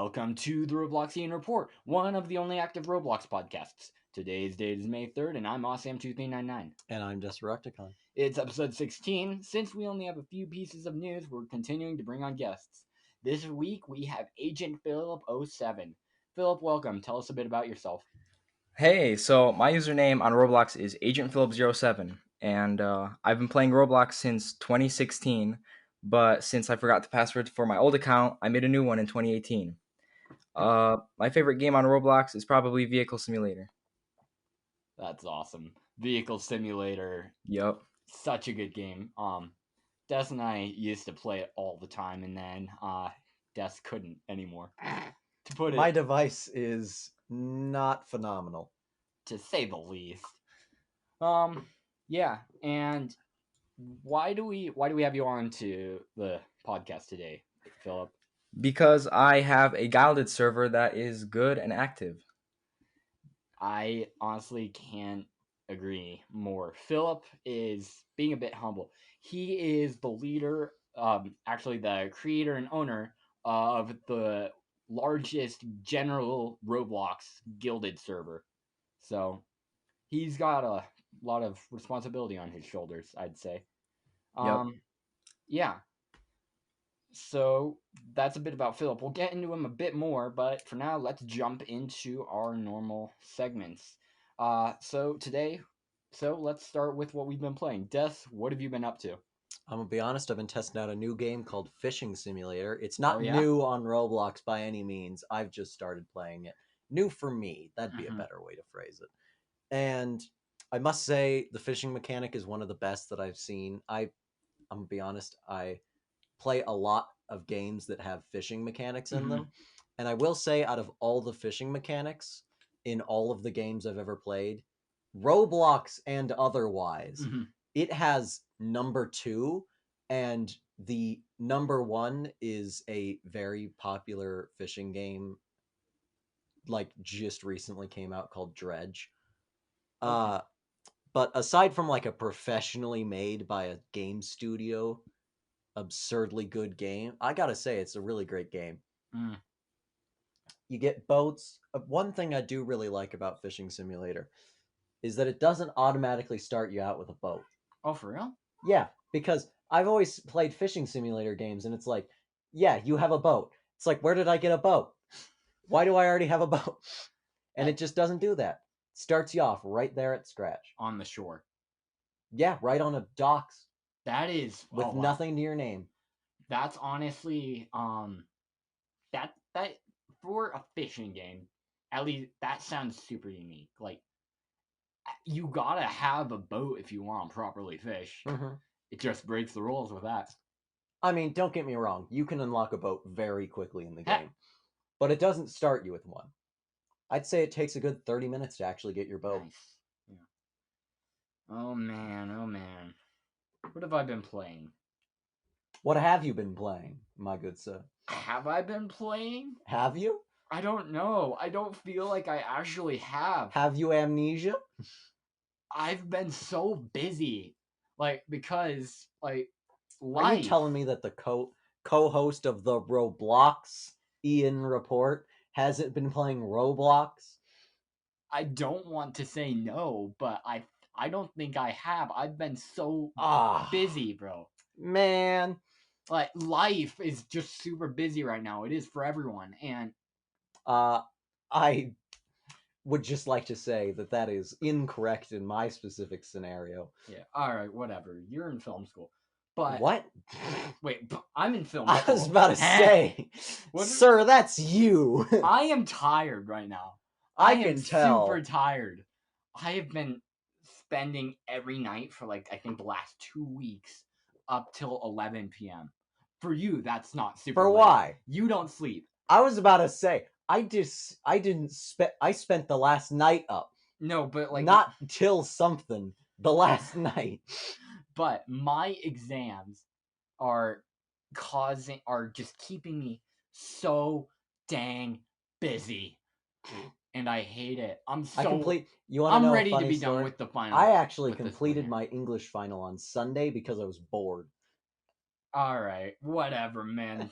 Welcome to the Robloxian Report, one of the only active Roblox podcasts. Today's date is May 3rd, and I'm Awesam2399. And I'm just Recticon. It's episode 16. Since we only have a few pieces of news, we're continuing to bring on guests. This week, we have Agent Philip07. Philip, welcome. Tell us a bit about yourself. Hey, so my username on Roblox is agentphilip07, and I've been playing Roblox since 2016, but since I forgot the password for my old account, I made a new one in 2018. My favorite game on Roblox is probably Vehicle Simulator. That's awesome. Vehicle Simulator. Yup. Such a good game. Des and I used to play it all the time, and then Des couldn't anymore. To put it, My device is not phenomenal, to say the least. Yeah, and why do we have you on to the podcast today, Philip? Because I have a guilded server that is good and active. I honestly can't agree more. Philip is being a bit humble. He is the leader, actually the creator and owner of the largest general Roblox gilded server. So he's got a lot of responsibility on his shoulders, I'd say. Yep. Yeah. So that's a bit about Philip. We'll get into him a bit more, but for now, let's jump into our normal segments. So let's start with what we've been playing. Des, what have you been up to? I'm gonna be honest, I've been testing out a new game called Fishing Simulator. It's not Oh, yeah? new on Roblox by any means. I've just started playing it. New for me. That'd be a better way to phrase it. And I must say, the fishing mechanic is one of the best that I've seen. I'm gonna be honest, I play a lot of games that have fishing mechanics in them. And I will say, out of all the fishing mechanics in all of the games I've ever played, Roblox and otherwise, it has number 2, and the number 1 is a very popular fishing game, like just recently came out, called Dredge. Okay. But aside from like a professionally made by a game studio, absurdly good game, I gotta say it's a really great game. You get boats. One thing I do really like about Fishing Simulator is that it doesn't automatically start you out with a boat. Oh, for real? Yeah, because I've always played Fishing Simulator games, and it's like, yeah, you have a boat. It's like, where did I get a boat? Why do I already have a boat? And it just doesn't do that. Starts you off right there at scratch. On the shore. Yeah, right on a docks. That is with nothing to your name. That's honestly that for a fishing game, at least that sounds super unique. Like, you gotta have a boat if you want to properly fish. It just breaks the rules with that. I mean, don't get me wrong. You can unlock a boat very quickly in the game. But it doesn't start you with one. I'd say it takes a good 30 minutes to actually get your boat. Nice. Yeah. Oh man. What have I been playing? What have you been playing, my good sir? Have I been playing? Have you? I don't know. I don't feel like I actually have. Have you amnesia? I've been so busy. Like, because, like, life. Are you telling me that the co-host of the Robloxian Report hasn't been playing Roblox? I don't want to say no, but I don't think I have. I've been so busy, bro. Man. Like, life is just super busy right now. It is for everyone, and I would just like to say that is incorrect in my specific scenario. Yeah, alright, whatever. You're in film school. But what? Wait, I'm in film school. I was about to say, sir, that's you. I am tired right now. I can tell. Super tired. I have been spending every night for, like, I think the last 2 weeks up till 11 p.m. For you, that's not super For late. why? You don't sleep. I was about to say, I spent the last night up. No, but like, not till something the last night. But my exams are just keeping me so dang busy, and I hate it. I'm ready to be done with the final. I actually completed my English final on Sunday because I was bored. All right, whatever, man.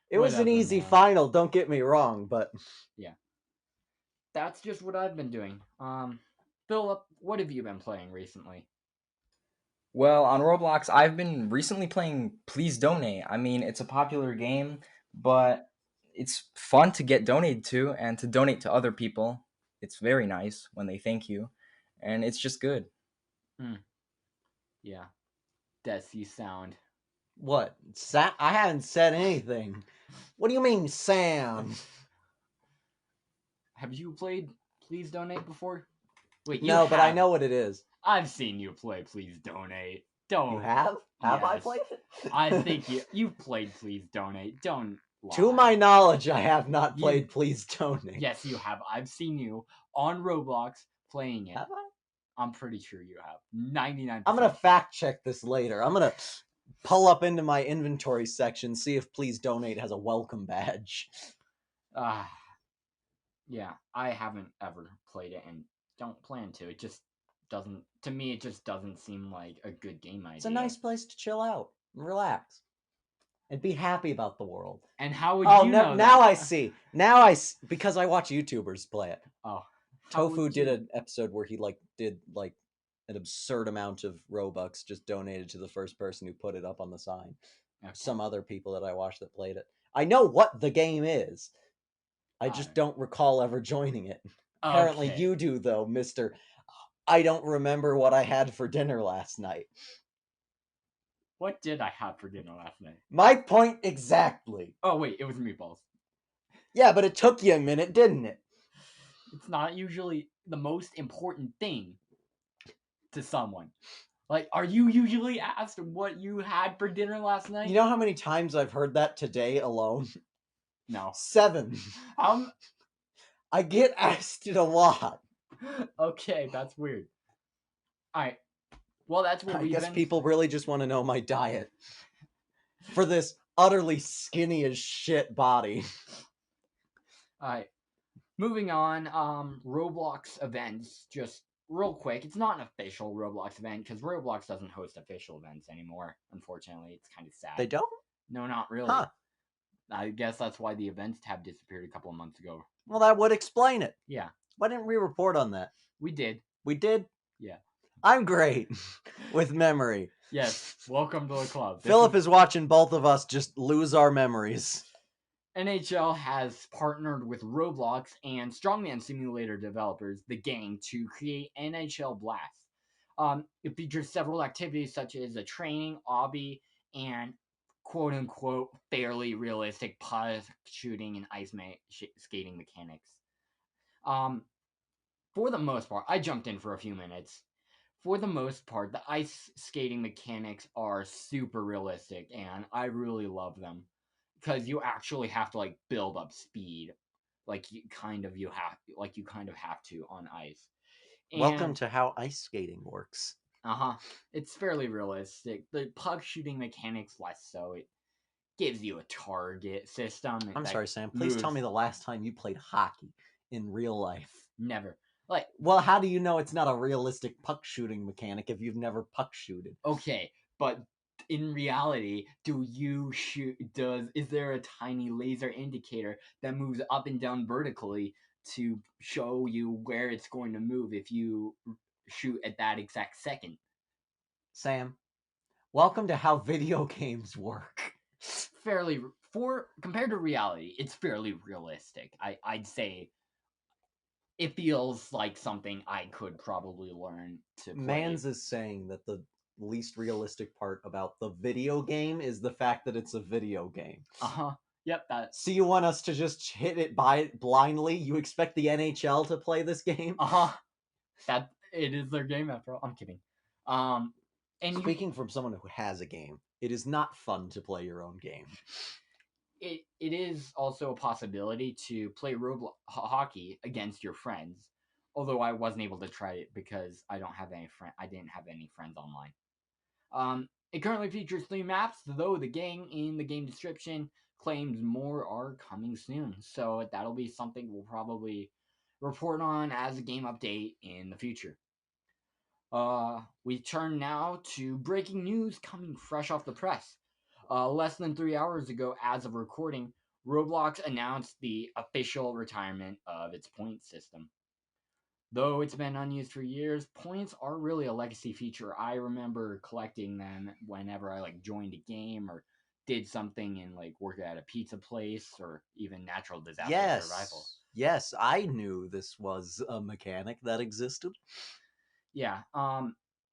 It was an Whatever, easy man. final, don't get me wrong, but That's just what I've been doing. Philip, what have you been playing recently? Well, on Roblox, I've been recently playing Please Donate. I mean, it's a popular game, but it's fun to get donated to and to donate to other people. It's very nice when they thank you, and it's just good. Yeah, Desi sound. what? I haven't said anything. What do you mean, Sam? Have you played Please Donate before? Wait, you No, but I have. know what it is. I've seen you play Please Donate. Don't. You have? Have I Yes. played it? I think you've played Please Donate. Don't lie. To my knowledge, I have not You- played Please Donate. Yes, you have. I've seen you on Roblox playing it. Have I? I'm pretty sure you have. 99%. I'm gonna fact check this later. I'm gonna pull up into my inventory section, see if Please Donate has a welcome badge. Yeah, I haven't ever played it and don't plan to. It just doesn't. To me, it just doesn't seem like a good game idea. It's a nice place to chill out and relax and be happy about the world. And how would Oh, you know now that? I see. Now I see, because I watch YouTubers play it. Oh, how Tofu would did you- an episode where he did an absurd amount of Robux just donated to the first person who put it up on the sign. Okay. Some other people that I watched that played it. I know what the game is. I just Alright. don't recall ever joining it. Apparently Okay. you do though, Mr. I don't remember what I had for dinner last night. What did I have for dinner last night? My point exactly. Oh wait, it was meatballs. Yeah, but it took you a minute, didn't it? It's not usually the most important thing to someone. Like, are you usually asked what you had for dinner last night? You know how many times I've heard that today alone? No. 7. Um. I get asked it a lot. Okay, that's weird. All right. Well, that's what I we've guess been. people really just want to know my diet for this utterly skinny as shit body. All right. Moving on. Roblox events. Just real quick. It's not an official Roblox event because Roblox doesn't host official events anymore. Unfortunately, it's kind of sad. They don't? No, not really. Huh. I guess that's why the events tab disappeared a couple of months ago. Well, that would explain it. Yeah, Why didn't we report on that? we did. We did? Yeah. I'm great with memory. Yes. Welcome to the club. This Philip is watching both of us just lose our memories. NHL has partnered with Roblox and Strongman Simulator developers, the gang, to create NHL Blast. It features several activities such as a training, obby, and quote-unquote fairly realistic puck shooting and ice skating mechanics. For the most part, I jumped in for a few minutes. For the most part, the ice skating mechanics are super realistic, and I really love them because you actually have to build up speed, like you kind of have to on ice. Welcome to how ice skating works. It's fairly realistic. The puck shooting mechanics less so. It gives you a target system. I'm sorry, Sam. Please tell me the last time you played hockey in real life. Never. Well, how do you know it's not a realistic puck shooting mechanic if you've never puck shooted? Okay, but in reality, is there a tiny laser indicator that moves up and down vertically to show you where it's going to move if you shoot at that exact second? Sam, welcome to how video games work. Compared to reality, it's fairly realistic. I'd say it feels like something I could probably learn to play. Mans is saying that the least realistic part about the video game is the fact that it's a video game. Yep, that. So you want us to just hit it blindly? You expect the NHL to play this game? That it is their game after all. I'm kidding. And Speaking from someone who has a game, it is not fun to play your own game. It is also a possibility to play Roblox hockey against your friends. Although I wasn't able to try it because I didn't have any friends online. It currently features 3 maps, though the gang in the game description claims more are coming soon. So that'll be something we'll probably report on as a game update in the future. We turn now to breaking news coming fresh off the press. Less than 3 hours ago, as of recording, Roblox announced the official retirement of its point system. Though it's been unused for years, points are really a legacy feature. I remember collecting them whenever I joined a game or did something and worked at a pizza place or even natural disaster survival. Yes, I knew this was a mechanic that existed. Yeah,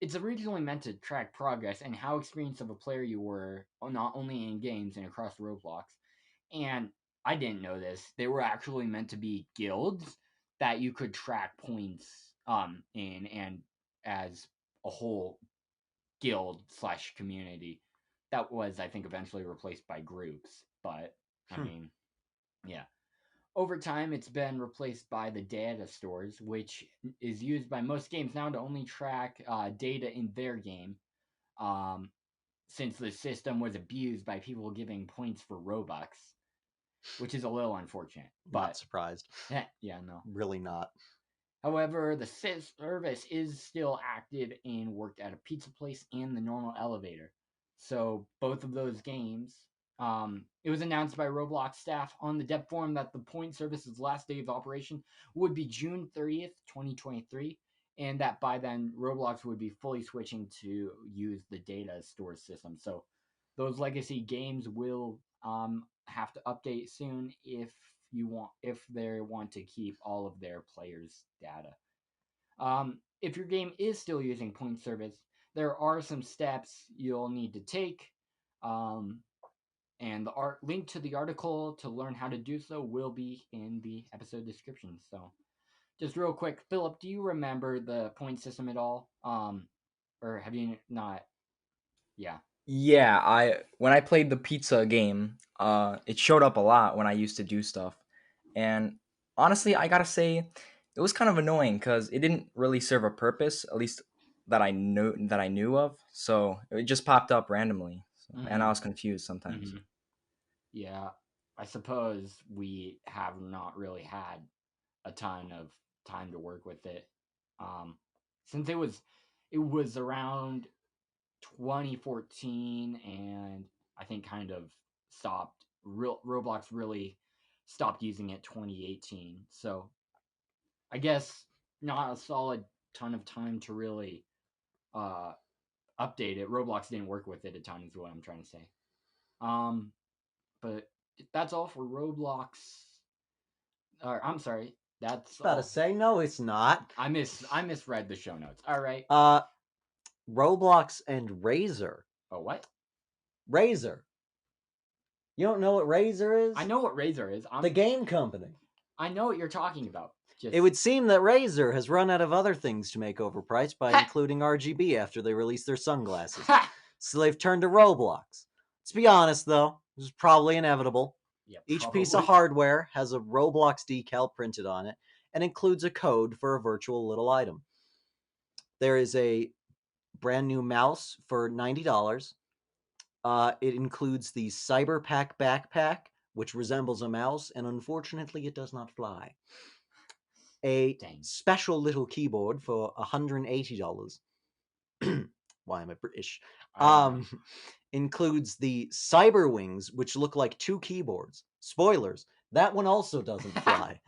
it's originally meant to track progress and how experienced of a player you were, not only in games and across Roblox. And I didn't know this. They were actually meant to be guilds that you could track points in, and as a whole guild / community. That was, I think, eventually replaced by groups. But I mean, yeah. Over time, it's been replaced by the data stores, which is used by most games now to only track data in their game. Since the system was abused by people giving points for Robux, which is a little unfortunate. But Not surprised. Yeah, no. Really not. However, the service is still active and worked at a pizza place and the normal elevator. So both of those games, it was announced by Roblox staff on the dev forum that the point service's last day of operation would be June 30th, 2023, and that by then Roblox would be fully switching to use the data store system. So those legacy games will have to update soon if they want to keep all of their players' data. If your game is still using point service, there are some steps you'll need to take. And the link to the article to learn how to do so will be in the episode description. So, just real quick, Philip, do you remember the point system at all? Or have you not? Yeah. Yeah, when I played the pizza game, it showed up a lot when I used to do stuff. And honestly, I gotta say, it was kind of annoying because it didn't really serve a purpose, at least that I knew of. So it just popped up randomly, and I was confused sometimes. Mm-hmm. Yeah, I suppose we have not really had a ton of time to work with it. Since it was around 2014, and I think kind of stopped. Roblox really stopped using it 2018. So I guess not a solid ton of time to really uh, update it. Roblox didn't work with it a ton, is what I'm trying to say. But that's all for Roblox. Or I'm sorry, that's About all. to say, no, it's not. I misread the show notes. All right. Roblox and Razer. Oh, what? Razer. You don't know what Razer is? I know what Razer is. The game company. I know what you're talking about. It would seem that Razer has run out of other things to make overpriced by including RGB after they released their sunglasses. So they've turned to Roblox. Let's be honest, though. This is probably inevitable. Yeah, Each piece of hardware has a Roblox decal printed on it and includes a code for a virtual little item. There is a brand new mouse for $90. It includes the Cyberpack backpack, which resembles a mouse, and unfortunately it does not fly. A special little keyboard for $180. Why am I British? Includes the Cyber Wings, which look like two keyboards. Spoilers, that one also doesn't fly.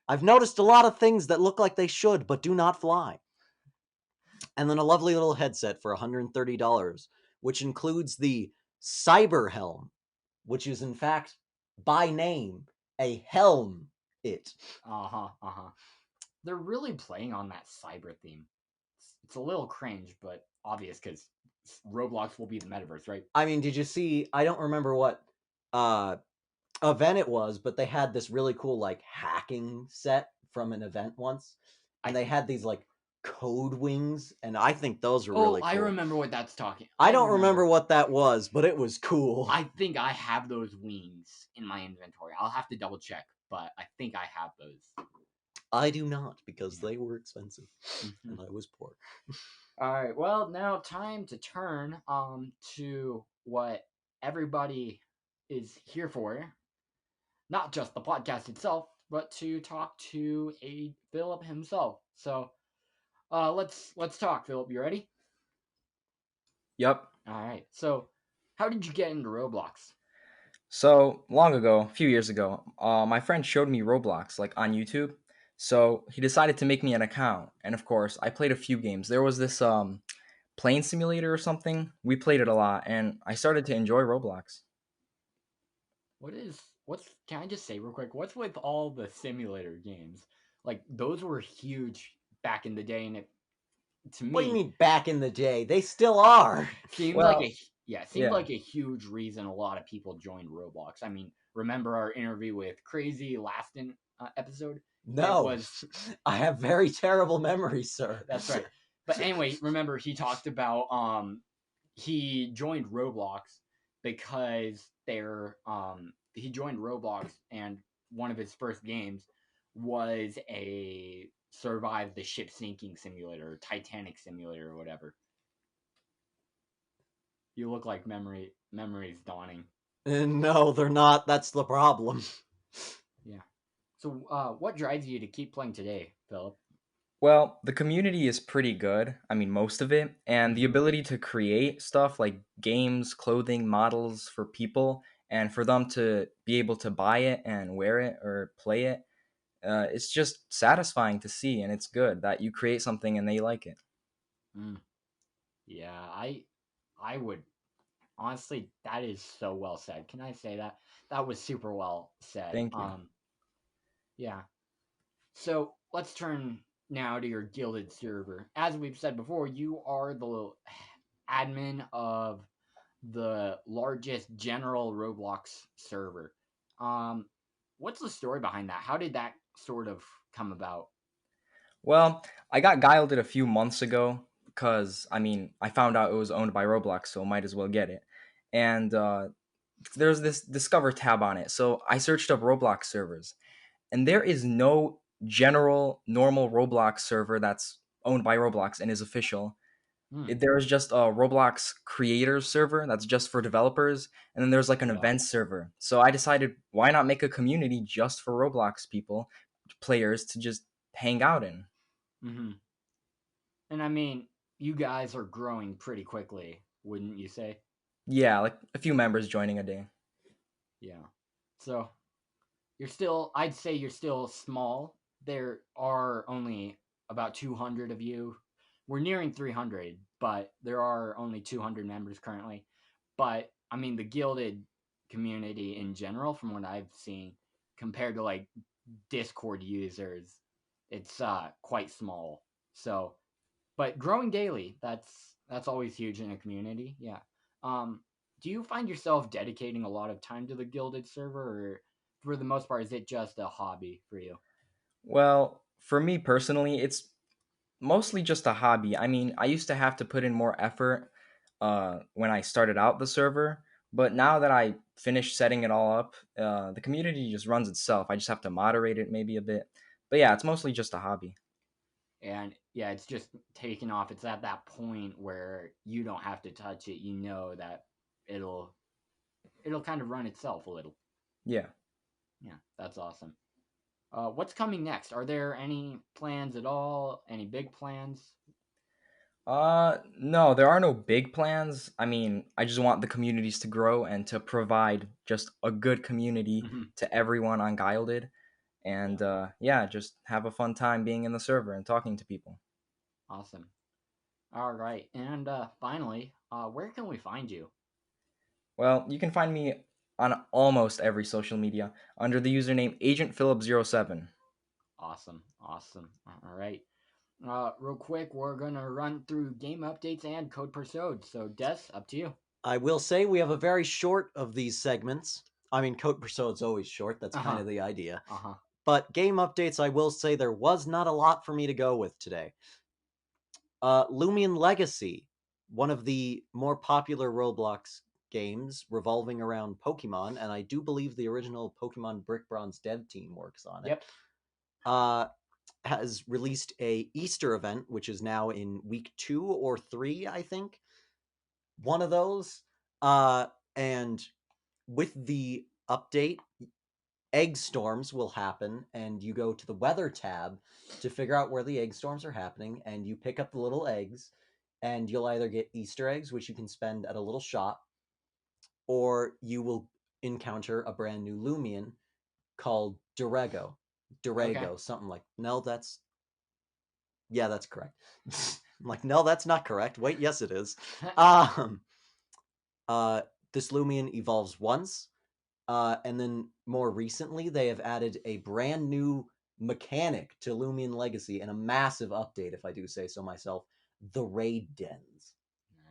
I've noticed a lot of things that look like they should, but do not fly. And then a lovely little headset for $130, which includes the Cyber Helm, which is in fact, by name, a helm. They're really playing on that cyber theme. It's a little cringe, but obvious because Roblox will be the metaverse, right? I mean, did you see? I don't remember what event it was, but they had this really cool hacking set from an event once, and they had these code wings, and I think those were really cool. I remember what that's talking. I don't remember what that was, but it was cool. I think I have those wings in my inventory. I'll have to double check, but I think I have those. I do not, because they were expensive, and I was poor. All right, well, now time to turn to what everybody is here for. Not just the podcast itself, but to talk to Philip himself. So let's talk, Philip. You ready? Yep. All right. So How did you get into Roblox? So long ago, a few years ago, my friend showed me Roblox like on YouTube. So he decided to make me an account, and of course, I played a few games. There was this plane simulator or something. We played it a lot, and I started to enjoy Roblox. What's can I just say real quick? What's with all the simulator games? Like those were huge back in the day, and it to What do you me mean back in the day? They still are. seemed like Well, seemed yeah, like a huge reason a lot of people joined Roblox. I mean, remember our interview with Crazy last episode? It No, was I have very terrible memories, sir. that's right. But anyway, remember he talked about he joined Roblox because he joined Roblox and one of his first games was a survive the ship sinking simulator, Titanic simulator or whatever. You look like memories dawning. No, they're not. That's the problem. Yeah. So what drives you to keep playing today, Philip? well, the community is pretty good. I mean, most of it, and the Mm-hmm. ability to create stuff like games, clothing, models for people, and for them to be able to buy it and wear it or play it. It's just satisfying to see, and it's good that you create something and they like it. Mm. Yeah, I would honestly, that is so well said. Can I say that? That was super well said. Thank you. Yeah. So let's turn now to your gilded server. As we've said before, you are the admin of the largest general Roblox server. Um, what's the story behind that? How did that sort of come about? Well, I got guiled a few months ago because, I mean, I found out it was owned by Roblox, so might as well get it. And there's this Discover tab on it. So I searched up Roblox servers, and there is no general, normal Roblox server that's owned by Roblox and is official. Hmm. There is just a Roblox creators server that's just for developers, and then there's like an Yeah. event server. So I decided, why not make a community just for Roblox people, players to just hang out in? Mm-hmm. And I mean, you guys are growing pretty quickly, wouldn't you say? Yeah, like a few members joining a day. Yeah. So I'd say you're still small. There are only about 200 of you. We're nearing 300, but there are only 200 members currently. But I mean, the gilded community in general, from what I've seen, compared to like Discord users, it's quite small. So, but growing daily, that's always huge in a community. Yeah. Um, do you find yourself dedicating a lot of time to the gilded server, or for the most part, is it just a hobby for you? Well, for me personally, it's mostly just a hobby. I mean, I used to have to put in more effort when I started out the server, but now that I finished setting it all up, the community just runs itself. I just have to moderate it maybe a bit. But yeah, it's mostly just a hobby. And yeah, it's just taking off. It's at that point where you don't have to touch it. You know that it'll it'll kind of run itself a little. Yeah. Yeah, that's awesome. What's coming next? Are there any plans at all? Any big plans? No, there are no big plans. I mean, I just want the communities to grow and to provide just a good community Mhm. to everyone on Guilded. Yeah, And yeah, just have a fun time being in the server and talking to people. awesome. All right, and finally, where can we find you? Well, you can find me on almost every social media under the username agentphilip07. Awesome, awesome. All right. Real quick, we're gonna run through game updates and code per sode. So, Des, up to you. I will say we have a very short of these segments. I mean, Code Per Sode's always short. That's Uh kind huh. of the idea. Uh huh. But game updates, I will say there was not a lot for me to go with today. Lumion Legacy, one of the more popular Roblox games revolving around Pokemon, and I do believe the original Pokemon Brick Bronze dev team works on it, Yep. uh, has released a Easter event, which is now in week 2 or 3, I think. One of those. And with the update, egg storms will happen, and you go to the weather tab to figure out where the egg storms are happening, and you pick up the little eggs, and you'll either get Easter eggs, which you can spend at a little shop, or you will encounter a brand new Lumion called Durego. Okay. Something like. No, that's. Yeah, that's correct. I'm like, no, that's not correct. Wait, yes, it is. Um, this Lumion evolves once, and then more recently they have added a brand new mechanic to Lumion Legacy and a massive update, if I do say so myself, the raid dens.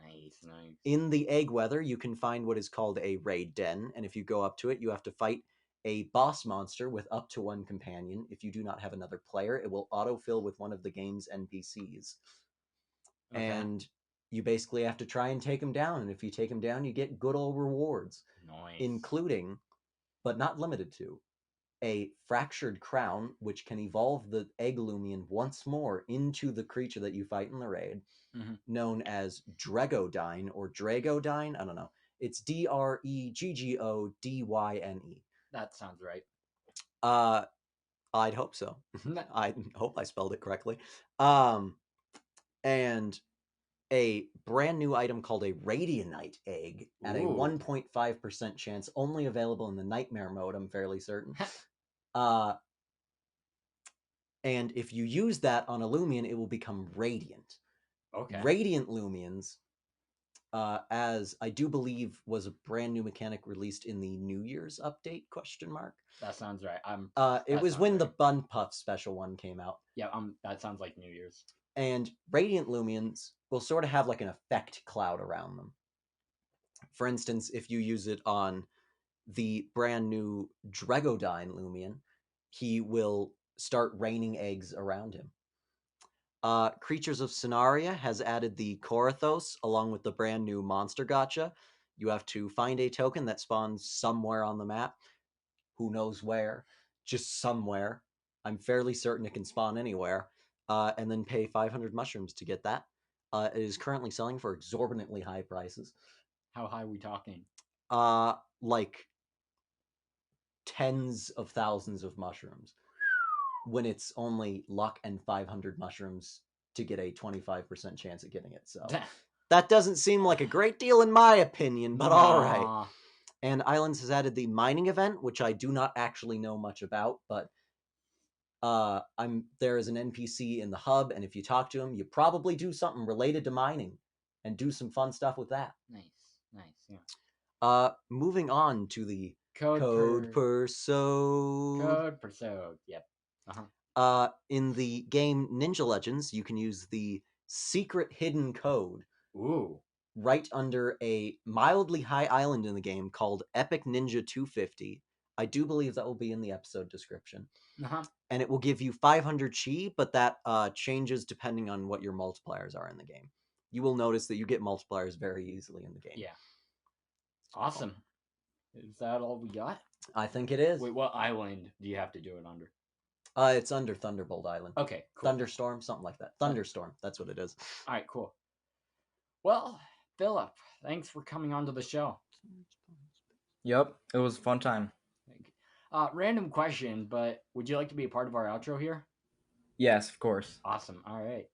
Nice. In the egg weather, you can find what is called a raid den, and if you go up to it, you have to fight a boss monster with up to one companion. If you do not have another player, it will autofill with one of the game's NPCs. Okay. And you basically have to try and take him down, and if you take him down, you get good old rewards, Nice. including, but not limited to, a fractured crown, which can evolve the egg Lumion once more into the creature that you fight in the raid, known as Dregodyne or Dragodyne. I don't know. It's Dreggodyne. That sounds right. I'd hope so. I hope I spelled it correctly. And a brand new item called a Radianite egg at a 1.5% chance, only available in the Nightmare mode, I'm fairly certain. And if you use that on a Lumion, it will become Radiant. Okay. Radiant Lumions, as I do believe was a brand new mechanic released in the New Year's update, ? That sounds right. It was when the Bun Puff special one came out. Yeah, that sounds like New Year's. And Radiant Lumions will sort of have like an effect cloud around them. For instance, if you use it on the brand new Dregodyne Lumion, he will start raining eggs around him. Creatures of Sonaria has added the Korathos along with the brand new Monster Gacha. You have to find a token that spawns somewhere on the map. Who knows where? Just somewhere. I'm fairly certain it can spawn anywhere. And then pay 500 mushrooms to get that. It is currently selling for exorbitantly high prices. How high are we talking? Like tens of thousands of mushrooms. When it's only luck and 500 mushrooms to get a 25% chance at getting it. So that doesn't seem like a great deal in my opinion, but all right. And Islands has added the mining event, which I do not actually know much about, but there is an NPC in the hub, and if you talk to him, you probably do something related to mining and do some fun stuff with that. Nice, yeah. Moving on to the Code Per Sode. Code Per Sode, yep. In the game Ninja Legends, you can use the secret hidden code right under a mildly high island in the game called Epic Ninja 250. I do believe that will be in the episode description. And it will give you 500 chi, but that changes depending on what your multipliers are in the game. You will notice that you get multipliers very easily in the game. Yeah. Awesome. Is that all we got? I think it is. Wait, what island do you have to do it under? It's under Thunderbolt Island. Okay, cool. Thunderstorm, something like that. Thunderstorm, that's what it is. All right, cool. Well, Philip, thanks for coming onto the show. Yep, it was a fun time. Random question, but would you like to be a part of our outro here? Yes, of course. Awesome. All right.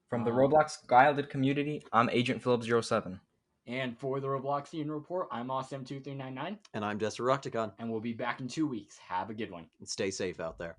From the Roblox guided community, I'm agentphilip07. And for the Robloxian Report, I'm Awesome2399. And I'm Desirocticon. And we'll be back in 2 weeks. Have a good one. And stay safe out there.